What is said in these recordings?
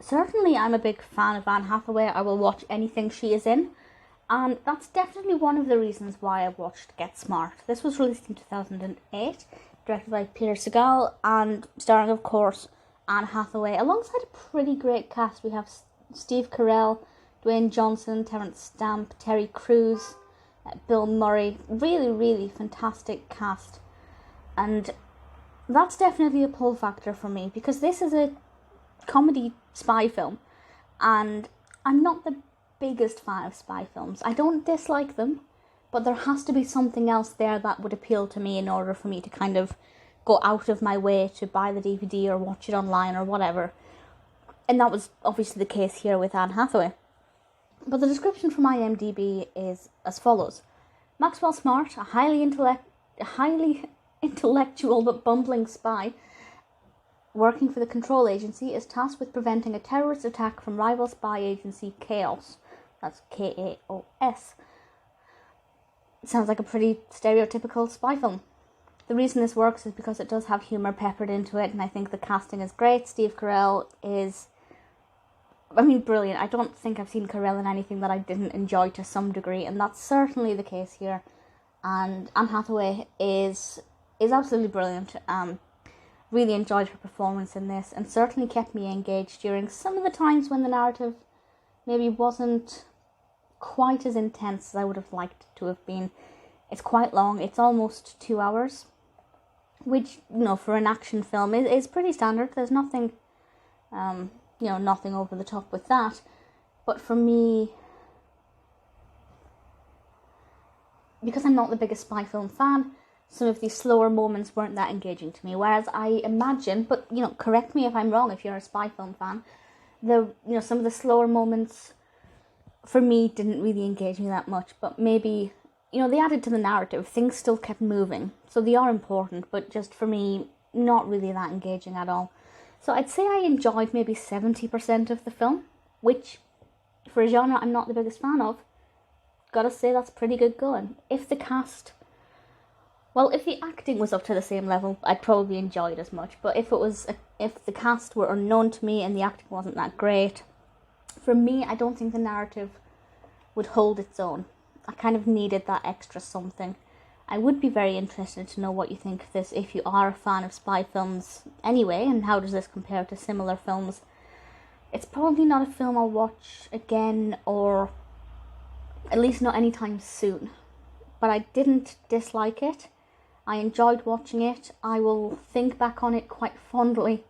certainly I'm a big fan of Anne Hathaway. I will watch anything she is in. And that's definitely one of the reasons why I watched Get Smart. This was released in 2008, directed by Peter Segal, and starring, of course, Anne Hathaway, alongside a pretty great cast. We have Steve Carell, Dwayne Johnson, Terence Stamp, Terry Crews, Bill Murray. Really, really fantastic cast. And that's definitely a pull factor for me, because this is a comedy spy film, and I'm not the biggest fan of spy films. I don't dislike them, but there has to be something else there that would appeal to me in order for me to kind of go out of my way to buy the DVD or watch it online or whatever. And that was obviously the case here with Anne Hathaway. But the description from IMDb is as follows. Maxwell Smart, a highly intellectual but bumbling spy working for the Control Agency, is tasked with preventing a terrorist attack from rival spy agency Chaos. That's K-A-O-S. It sounds like a pretty stereotypical spy film. The reason this works is because it does have humour peppered into it, and I think the casting is great. Steve Carell is, brilliant. I don't think I've seen Carell in anything that I didn't enjoy to some degree, and that's certainly the case here. And Anne Hathaway is absolutely brilliant. Really enjoyed her performance in this, and certainly kept me engaged during some of the times when the narrative maybe wasn't quite as intense as I would have liked it to have been. It's quite long. It's almost 2 hours, which, for an action film is pretty standard. There's nothing, nothing over the top with that. But for me, because I'm not the biggest spy film fan, some of these slower moments weren't that engaging to me. Whereas I imagine, but correct me if I'm wrong if you're a spy film fan, some of the slower moments for me didn't really engage me that much. But maybe, they added to the narrative. Things still kept moving, so they are important. But just for me, not really that engaging at all. So I'd say I enjoyed maybe 70% of the film, which for a genre I'm not the biggest fan of. Gotta say that's pretty good going. If the acting was up to the same level, I'd probably enjoy it as much. But if the cast were unknown to me and the acting wasn't that great, for me, I don't think the narrative would hold its own. I kind of needed that extra something. I would be very interested to know what you think of this if you are a fan of spy films anyway, and how does this compare to similar films. It's probably not a film I'll watch again, or at least not anytime soon. But I didn't dislike it. I enjoyed watching it. I will think back on it quite fondly.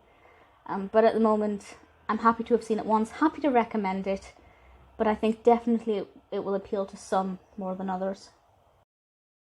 But at the moment, I'm happy to have seen it once. Happy to recommend it. But I think definitely it will appeal to some more than others.